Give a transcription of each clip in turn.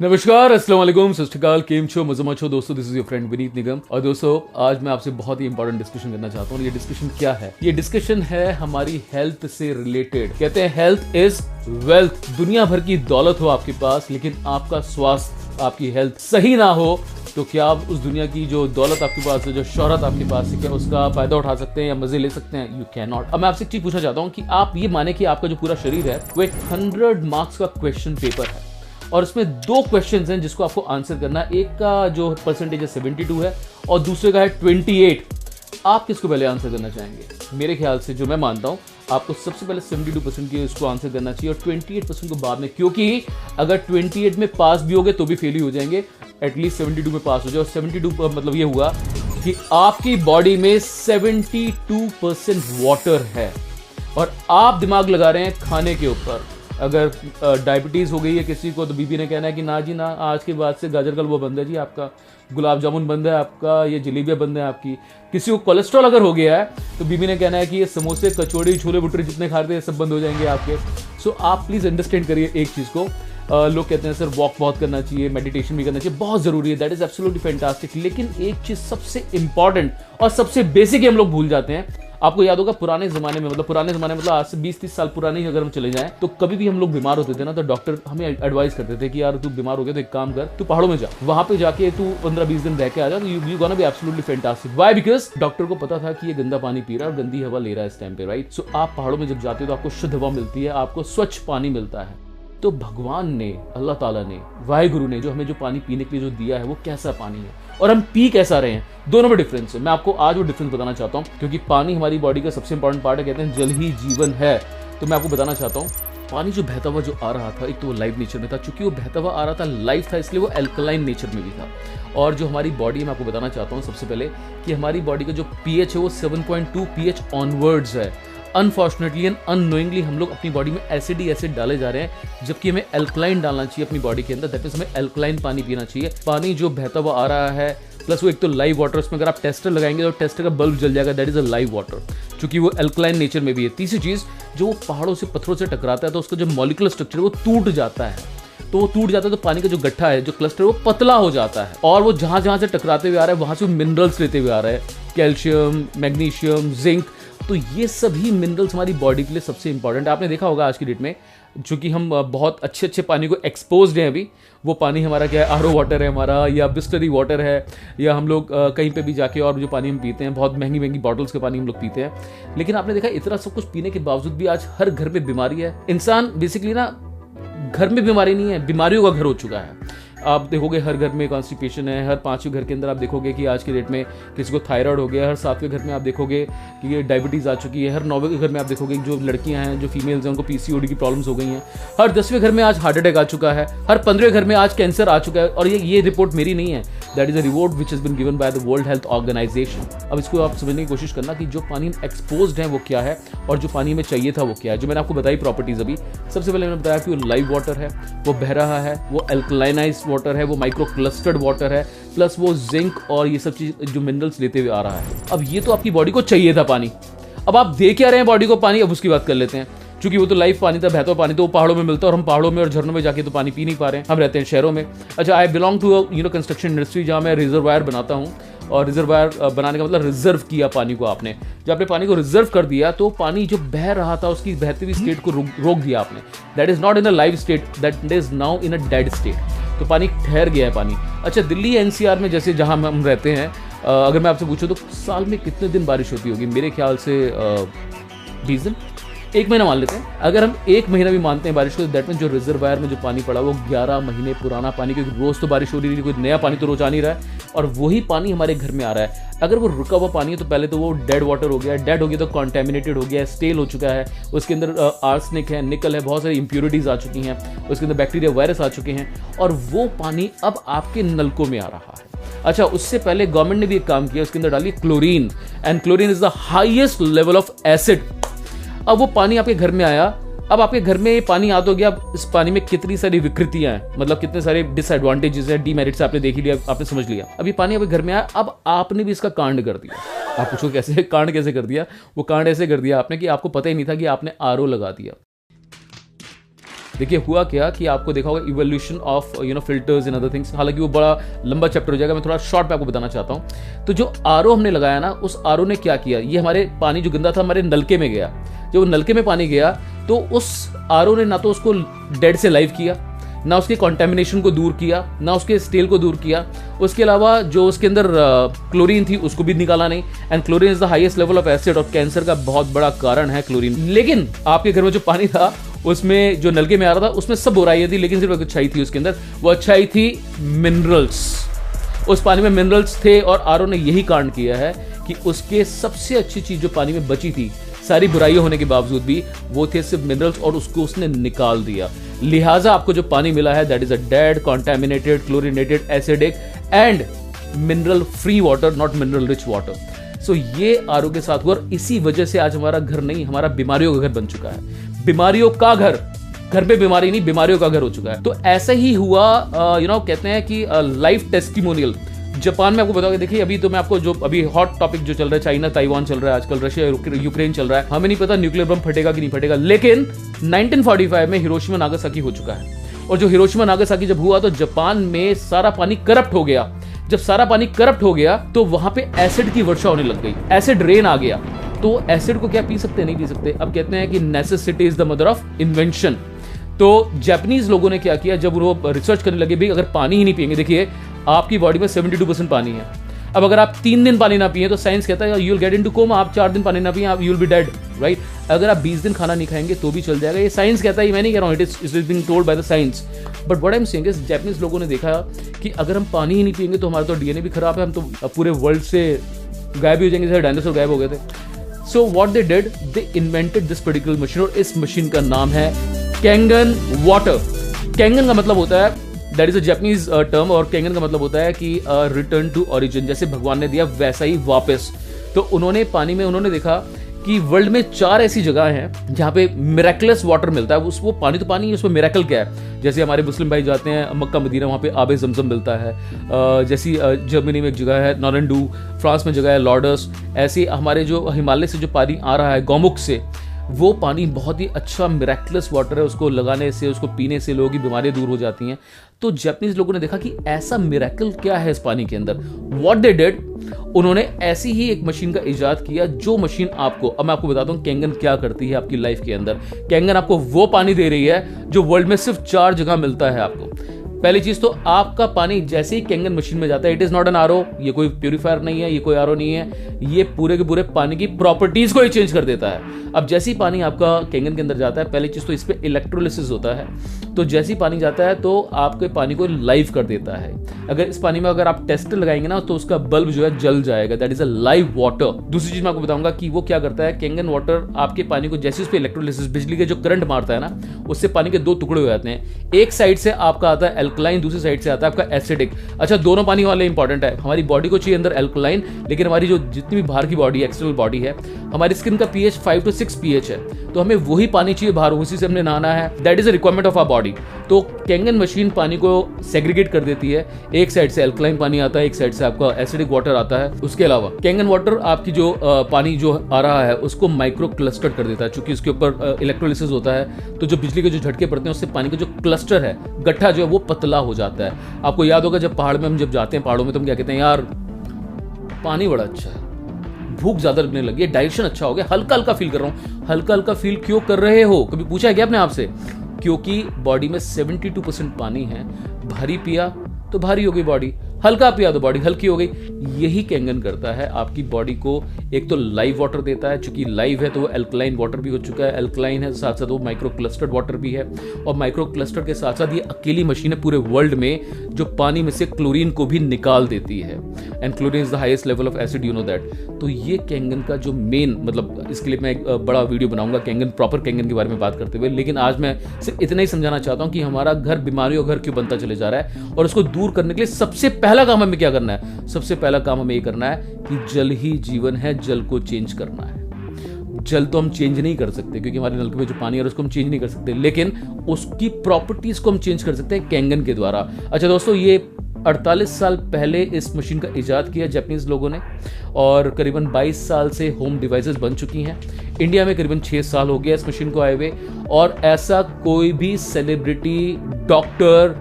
नमस्कार, अस्सलाम वालेकुम, सत श्री अकाल, केम छो, मज़मा छो दोस्तों। This is your friend Vineet Nigam. और दोस्तों, आज मैं आपसे बहुत ही इंपॉर्टेंट डिस्कशन करना चाहता हूँ। ये डिस्कशन क्या है? ये डिस्कशन है हमारी हेल्थ से रिलेटेड। कहते हैं हेल्थ इज वेल्थ। दुनिया भर की दौलत हो आपके पास, लेकिन आपका स्वास्थ्य, आपकी हेल्थ सही ना हो तो क्या आप उस दुनिया की जो दौलत आपके पास है, जो शोहरत आपके पास है, क्या उसका फायदा उठा सकते हैं या मजे ले सकते हैं? You can not. अब मैं आपसे एक चीज पूछना चाहता हूँ कि आप ये माने कि आपका जो पूरा शरीर है वो एक 100 मार्क्स का क्वेश्चन पेपर है और उसमें दो क्वेश्चंस हैं जिसको आपको आंसर करना है। एक का जो परसेंटेज है 72 है और दूसरे का है 28। आप किसको पहले आंसर करना चाहेंगे? मेरे ख्याल से जो मैं मानता हूं, आपको सबसे पहले 72% के उसको आंसर करना चाहिए और 28% को बाद में, क्योंककि अगर 28 में पास भी होगे तो भी फेल ही हो जाएंगे। एटलीस्ट 72 में पास हो जाए। और 72 मतलब ये हुआ कि आपकी बॉडी में 72% वाटर है और आप दिमाग लगा रहे हैं खाने के ऊपर। अगर डायबिटीज़ हो गई है किसी को तो बीबी ने कहना है कि ना जी ना, आज के बाद से गाजर का हलवा बंद है जी, आपका गुलाब जामुन बंद है, आपका ये जलेबियाँ बंद है आपकी। किसी को कोलेस्ट्रॉल अगर हो गया है तो बीबी ने कहना है कि ये समोसे, कचौड़ी, छोले भटूरे जितने खाते हैं सब बंद हो जाएंगे आपके। सो आप प्लीज़ अंडरस्टैंड करिए एक चीज़ को। लोग कहते हैं सर वॉक बहुत करना चाहिए, मेडिटेशन भी करना चाहिए, बहुत ज़रूरी है, दैट इज़ एब्सोल्युटली फैंटास्टिक। लेकिन एक चीज़ सबसे इंपॉर्टेंट और सबसे बेसिक हम लोग भूल जाते हैं। आपको याद होगा पुराने ज़माने में, मतलब आज से 20-30 साल पुराने अगर हम चले जाएं तो कभी भी हम लोग बीमार होते थे ना तो डॉक्टर हमें एडवाइस करते थे कि यार तू बीमार हो गया तो एक काम कर, तू पहाड़ों में जा, वहां पे जाके तू 15-20 दिन रह के आ जा, तो you gonna be absolutely fantastic. Why? Because doctor को पता था कि ये गंदा पानी पी रहा है और गंदी हवा ले रहा है इस टाइम पे, राइट? सो आप पहाड़ों में जब जाते हो तो आपको शुद्ध हवा मिलती है, आपको स्वच्छ पानी मिलता है। तो भगवान ने, अल्लाह ताला ने, वाहिगुरु ने जो हमें जो पानी पीने के लिए जो दिया है वो कैसा पानी है और हम पी कैसा रहे हैं, दोनों में डिफरेंस है। मैं आपको आज वो डिफरेंस बताना चाहता हूँ, क्योंकि पानी हमारी बॉडी का सबसे इंपॉर्टेंट पार्ट है। कहते हैं जल ही जीवन है। तो मैं आपको बताना चाहता हूँ, पानी जो बहता हुआ जो आ रहा था, एक तो वो लाइव नेचर में था। चूंकि वो बहता हुआ आ रहा था, लाइव था, इसलिए वो एल्कलाइन नेचर में भी था। और जो हमारी बॉडी है, मैं आपको बताना चाहता हूँ सबसे पहले कि हमारी बॉडी का जो पीएच है वो 7.2 पीएच ऑनवर्ड्स है। अनफॉर्चुनेटली एंड अननोइंगली हम लोग अपनी बॉडी में एसिड ही एसिड डाले जा रहे हैं, जबकि हमें एल्कलाइन डालना चाहिए अपनी बॉडी के अंदर। दैट मींस हमें एल्कलाइन पानी पीना चाहिए। पानी जो बहता हुआ आ रहा है, प्लस वो एक तो लाइव वाटर, उसमें अगर आप टेस्टर लगाएंगे तो टेस्टर का बल्ब जल जाएगा, that is a live water, क्योंकि वो एल्कलाइन नेचर में भी है। तीसरी चीज़, जो वो पहाड़ों से पत्थरों से टकराता है तो उसका जो मॉलिक्यूलर स्ट्रक्चर है वो टूट जाता है। तो वो टूट जाता है तो पानी का जो गट्ठा है, जो क्लस्टर, वो पतला हो जाता है और वो जहाँ जहाँ से टकराते हुए आ रहा है वहाँ से वो मिनरल्स लेते हुए आ रहा है, कैल्शियम, मैग्नीशियम, जिंक। तो ये सभी मिनरल्स हमारी बॉडी के लिए सबसे इंपॉर्टेंट है। आपने देखा होगा आज की डेट में, चूंकि हम बहुत अच्छे अच्छे पानी को एक्सपोज्ड हैं अभी, वो पानी हमारा क्या है, आरओ वाटर है हमारा, या बिस्लरी वाटर है, या हम लोग कहीं पे भी जाके और जो पानी हम पीते हैं, बहुत महंगी महंगी बॉटल्स के पानी हम लोग पीते हैं। लेकिन आपने देखा इतना सब कुछ पीने के बावजूद भी आज हर घर में बीमारी है। इंसान बेसिकली ना, घर में बीमारी नहीं है, बीमारियों का घर हो चुका है। आप देखोगे हर घर में कॉन्स्टिपेशन है, हर 5वें घर के अंदर आप देखोगे कि आज के डेट में किसी को थायराइड हो गया, हर 7वें घर में आप देखोगे कि ये डायबिटीज़ आ चुकी है, हर 9वें घर में आप देखोगे जो लड़कियां हैं, जो फीमेल्स हैं, उनको पीसीओडी की प्रॉब्लम्स हो गई हैं, हर 10वें घर में आज हार्ट अटैक आ चुका है, हर 15वें घर में आज कैंसर आ चुका है। और ये रिपोर्ट मेरी नहीं है, that is a report which is been given by the world health organization. अब इसको आप समझने की कोशिश करना कि जो पानी एक्सपोज्ड है वो क्या है और जो पानी में चाहिए था वो क्या है। जो मैंने आपको बताई प्रॉपर्टीज अभी, सबसे पहले मैंने बताया कि वो लाइव वाटर है, वो बह रहा है, वो एल्कलाइनाइज्ड वाटर है, वो माइक्रो क्लस्टर्ड वाटर है, प्लस वो जिंक और ये सब चीज जो मिनरल्स लेते हुए आ रहा है। अब ये तो आपकी बॉडी को चाहिए था पानी। अब आप दे क्या रहे हैं बॉडी को पानी, अब उसकी बात कर लेते हैं। क्योंकि वो तो लाइव पानी था, बहता पानी, तो वो पहाड़ों में मिलता है और हम पहाड़ों में और झरनों में जाके तो पानी पी नहीं पा रहे हैं, हम रहते हैं शहरों में। अच्छा, I belong to construction industry, जहाँ मैं रिजर्वायर बनाता हूँ। और रिजर्वायर बनाने का मतलब रिजर्व किया पानी को आपने। जब आपने पानी को रिजर्व कर दिया तो पानी जो बह रहा था उसकी बहती हुई स्टेट को रोक दिया आपने। That is not in a live state, that is now in a dead state. तो पानी ठहर गया है पानी। अच्छा, दिल्ली एनसीआर में जैसे जहाँ हम रहते हैं, अगर मैं आपसे पूछूं तो साल में कितने दिन बारिश होती होगी? मेरे ख्याल से 20 दिन, 1 महीना मान लेते हैं। अगर हम 1 महीना भी मानते हैं बारिश को, दैट मीन जो रिजर्वायर में जो पानी पड़ा वो 11 महीने पुराना पानी, क्योंकि रोज तो बारिश हो रही है, कोई नया पानी तो रोज आ नहीं रहा है और वही पानी हमारे घर में आ रहा है। अगर वो रुका हुआ पानी है तो पहले तो वो डेड वाटर हो गया, डेड हो गया तो कॉन्टेमिनेटेड हो गया, स्टेल हो चुका है, उसके अंदर आर्सेनिक है, निकल है, बहुत सारी इंप्योरिटीज आ चुकी हैं, उसके अंदर बैक्टीरिया, वायरस आ चुके हैं और वो पानी अब आपके नलकों में आ रहा है। अच्छा, उससे पहले गवर्नमेंट ने भी एक काम किया, उसके अंदर डाली chlorine, and chlorine is the highest level of acid. अब वो पानी आपके घर में आया, अब आपके घर में पानी आ तो गया, इस पानी में कितनी सारी विकृतियां हैं, मतलब कितने सारे डिसएडवांटेजेस हैं, डीमेरिट्स आपने देख लिया, आपने समझ लिया। अब ये पानी आपके घर में आया, अब आपने भी इसका कांड कर दिया। आप पूछो कैसे कांड कैसे कर दिया? वो कांड ऐसे कर दिया आपने कि आपको पता ही नहीं था कि आपने आरओ लगा दिया। देखिए हुआ क्या कि आपको देखा होगा evolution of filters and other things, हालांकि वो बड़ा लंबा चैप्टर हो जाएगा, मैं थोड़ा शॉर्ट पे आपको बताना चाहता हूँ। तो जो आरओ हमने लगाया ना, उस आरओ ने क्या किया, ये हमारे पानी जो गंदा था हमारे नलके में गया। जब वो नलके में पानी गया तो उस आरओ ने ना तो उसको डेड से लाइव किया, ना उसके कॉन्टेमिनेशन को दूर किया, ना उसके स्टेल को दूर किया, उसके अलावा जो उसके अंदर क्लोरीन थी उसको भी निकाला नहीं। And chlorine is the highest level of acid और कैंसर का बहुत बड़ा कारण है क्लोरीन। लेकिन आपके घर में जो पानी था उसमें जो नलके में आ रहा था उसमें सब बुराइयां थी, लेकिन सिर्फ एक अच्छाई थी उसके अंदर, वो अच्छाई थी मिनरल्स। उस पानी में मिनरल्स थे और आरओ ने यही कांड किया है कि उसके सबसे अच्छी चीज जो पानी में बची थी सारी बुराइयां होने के बावजूद भी, वो थे सिर्फ मिनरल्स, और उसको उसने निकाल दिया। लिहाजा आपको जो पानी मिला है that is a dead contaminated chlorinated acidic and mineral free water, not mineral rich water. So ये आरओ के साथ हुआ और इसी वजह से आज हमारा घर नहीं, हमारा बीमारियों का घर बन चुका है। बीमारियों का घर पे बीमारी नहीं, बीमारियों का घर हो चुका है। तो ऐसा ही हुआ, कहते हैं कि लाइफ टेस्टिमोनियल जापान में आपको बताओगे। देखिए अभी तो मैं आपको जो अभी हॉट टॉपिक जो चल रहा है, चाइना ताइवान चल रहा है आजकल, रशिया यूक्रेन चल रहा है, हमें नहीं पता न्यूक्लियर बम फटेगा कि नहीं फटेगा, लेकिन 1945 में हिरोशिमा नागासाकी हो चुका है। और जो हिरोशिमा नागासाकी जब हुआ तो जापान में सारा पानी करप्ट हो गया। जब सारा पानी करप्ट हो गया तो वहां पे एसिड की वर्षा होने लग गई, एसिड रेन आ गया। तो एसिड को क्या पी सकते, नहीं पी सकते। अब कहते हैं कि necessity is the mother of invention. तो जापानीज लोगों ने क्या किया, जब वो रिसर्च करने लगे भाई अगर पानी ही नहीं पिएंगे, देखिए आपकी बॉडी में 72% पानी है। अब अगर आप 3 दिन पानी ना पिए तो साइंस कहता है you will get into coma. आप 4 दिन पानी ना पिए आप you will be dead, right. अगर आप 20 दिन खाना नहीं खाएंगे तो भी चल जाएगा, ये साइंस कहता है, मैं नहीं कह रहा हूँ, it is being told by the science. But what I am saying is Japanese लोगों ने देखा कि अगर हम पानी ही नहीं पिएंगे तो हमारा तो डीएनए भी खराब है, हम तो पूरे वर्ल्ड से गायब भी हो जाएंगे, जैसे डायनासोर गायब हो गए थे। So what they did, they invented this particular machine, और इस मशीन का नाम है कैंगन वाटर। कैंगन का मतलब होता है, that is a Japanese term, और कैंगन का मतलब होता है कि रिटर्न टू ओरिजिन, जैसे भगवान ने दिया वैसा ही वापस। तो उन्होंने पानी में उन्होंने देखा कि वर्ल्ड में 4 ऐसी जगह हैं जहां पे मिरेकलस वाटर मिलता है। वो पानी तो पानी है, उसमें मिरेकल क्या है। जैसे हमारे मुस्लिम भाई जाते हैं मक्का मदीना, वहां पे आबे जमजम मिलता है। जैसी जर्मनी में एक जगह है नॉरेंडू, फ्रांस में जगह है लॉर्डस। ऐसे हमारे जो हिमालय से जो पानी आ रहा है गौमुख से, वो पानी बहुत ही अच्छा मिरेकलस वाटर है, उसको लगाने से उसको पीने से लोगों की बीमारियां दूर हो जाती हैं। तो जापानीज लोगों ने देखा कि ऐसा मिरेकल क्या है इस पानी के अंदर। व्हाट दे डिड, उन्होंने ऐसी ही एक मशीन का इजाद किया, जो मशीन आपको, अब मैं आपको बताता हूं कैंगन क्या करती है आपकी लाइफ के अंदर। कैंगन आपको वो पानी दे रही है जो वर्ल्ड में सिर्फ 4 जगह मिलता है आपको। पहली चीज तो आपका पानी जैसे ही कैंगन मशीन में जाता है, it is not an RO, ये कोई प्यूरिफायर नहीं है, ये कोई आरओ नहीं है, ये पूरे के पूरे पानी की प्रॉपर्टीज को ही चेंज कर देता है। अब जैसे ही पानी आपका कैंगन के अंदर जाता है, पहली चीज तो इस पे इलेक्ट्रोलिसिस होता है। तो जैसे ही पानी जाता है तो आपके पानी को लाइव कर देता है। अगर इस पानी में अगर आप टेस्ट लगाएंगे ना तो उसका बल्ब जो है जल जाएगा, that is a live water. दूसरी चीज मैं आपको बताऊंगा कि वो क्या करता है, कैंगन वाटर आपके पानी को जैसे उस पे इलेक्ट्रोलिसिस, बिजली के जो करंट मारता है ना, उससे पानी के 2 टुकड़े हो जाते हैं। एक साइड से आपका आता है एल्कलाइन, दूसरी साइड से आता है आपका एसिडिक। अच्छा, दोनों पानी वाले इंपॉर्टेंट है। हमारी बॉडी को चाहिए अंदर एल्कलाइन, लेकिन हमारी जो जितनी भी बाहर की बॉडी है, एक्सटर्नल बॉडी है, हमारी स्किन का पीएच 5 to 6 पीएच है, तो हमें वही पानी चाहिए बाहर, उसी से हमने नहाना है, that is a requirement of our body. तो कैंगन मशीन पानी को सेग्रीगेट कर देती है, एक साइड से एल्कलाइन पानी आता है, एक साइड से आपका एसिडिक वाटर आता है। उसके अलावा कैंगन वाटर आपकी जो पानी जो आ रहा है उसको माइक्रो क्लस्टर कर देता है, चूंकि उसके ऊपर इलेक्ट्रोलिसिस होता है, तो जो बिजली के जो झटके पड़ते हैं उससे पानी का जो क्लस्टर है, गट्ठा जो है वो पतला हो जाता है। आपको याद होगा जब पहाड़ में हम जब जाते हैं, पहाड़ों में तो हम क्या कहते हैं, यार पानी बड़ा अच्छा है, भूख ज्यादा लगने लगी है, डाइजेशन अच्छा हो गया, हल्का हल्का फील कर रहा हूं। हल्का हल्का फील क्यों कर रहे हो, कभी पूछा है क्या आपने आपसे? क्योंकि बॉडी में 72% पानी है। भारी पिया तो भारी हो गई बॉडी, हल्का पिया तो बॉडी हल्की हो गई। यही कैंगन करता है, आपकी बॉडी को एक तो लाइव वाटर देता है, चूंकि लाइव है तो वो एल्कलाइन वाटर भी हो चुका है, एल्कलाइन है साथ साथ वो माइक्रो क्लस्टर्ड वाटर भी है, और माइक्रो क्लस्टर के साथ साथ ये अकेली मशीन है पूरे वर्ल्ड में जो पानी में से क्लोरीन को भी निकाल देती है। And chlorine is the highest level of acid, you know that. तो ये कैंगन का जो मेन, मतलब इसके लिए मैं एक बड़ा वीडियो बनाऊंगा कैंगन, प्रॉपर कैंगन के बारे में बात करते हुए, लेकिन आज मैं सिर्फ इतना ही समझाना चाहता हूं कि हमारा घर बीमारियों का घर क्यों बनता चले जा रहा है, और उसको दूर करने के लिए सबसे पहला काम हमें क्या करना है? सबसे पहला काम हमें ये करना है कि जल ही जीवन है, जल को चेंज करना है। जल तो हम चेंज नहीं कर सकते क्योंकि हमारे नलके में जो पानी है उसको हम चेंज नहीं कर सकते, लेकिन उसकी प्रॉपर्टीज को हम चेंज कर सकते हैं कैंगन के द्वारा। अच्छा दोस्तों, ये 48 साल पहले इस मशीन का इजाद किया जापानीज लोगों ने और करीबन 22 साल से होम डिवाइसेस बन चुकी हैं। इंडिया में करीबन 6 साल हो गया इस मशीन को आए हुए और ऐसा कोई भी सेलिब्रिटी, डॉक्टर,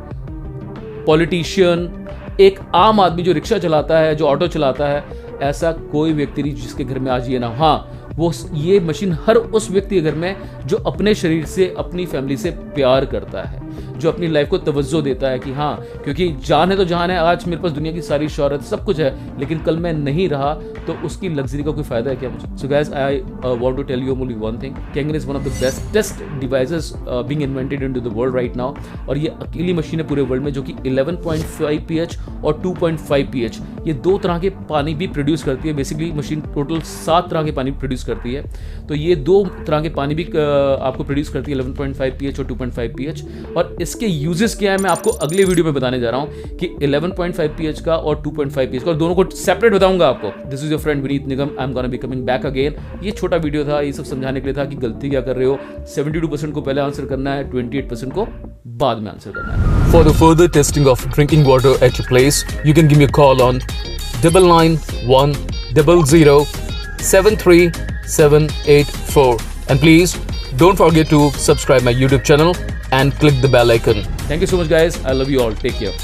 पॉलिटिशियन, एक आम आदमी जो रिक्शा चलाता है, जो ऑटो चलाता है, ऐसा कोई व्यक्ति नहीं जिसके घर में आज ये ना हो। हाँ, वो ये मशीन हर उस व्यक्ति के घर में जो अपने शरीर से, अपनी फैमिली से प्यार करता है, जो अपनी लाइफ को तवज्जो देता है कि हाँ, क्योंकि जान है तो जहान है। आज मेरे पास दुनिया की सारी शोहरत सब कुछ है, लेकिन कल मैं नहीं रहा तो उसकी लग्जरी का कोई फायदा है क्या मुझे? So guys, I want to tell you only one thing, Kangen is one of the bestest devices being invented into the world right now. और ये अकेली मशीन है पूरे वर्ल्ड में जो कि 11.5 pH और 2.5 pH ये 2 तरह के पानी भी प्रोड्यूस करती है। बेसिकली मशीन टोटल 7 तरह के पानी प्रोड्यूस करती है, तो ये 2 तरह के पानी भी आपको प्रोड्यूस करती है, 11.5 pH और 2.5 pH। और इसके यूजेस क्या है मैं आपको अगले वीडियो में बताने जा रहा हूं कि 11.5 pH का और 2.5 pH का, और दोनों को सेपरेट बताऊंगा आपको। This is your friend Vineet Nigam, I am gonna be coming back again. ये छोटा वीडियो था, ये सब समझाने के लिए था कि गलती क्या कर रहे हो। 72% को पहले आंसर करना है, 28% को बाद में आंसर करना है। For the further testing of drinking water at your place, you can give me a call on 9910073784 and please don't forget to subscribe my YouTube channel and click the bell icon. Thank you so much guys, I love you all, take care.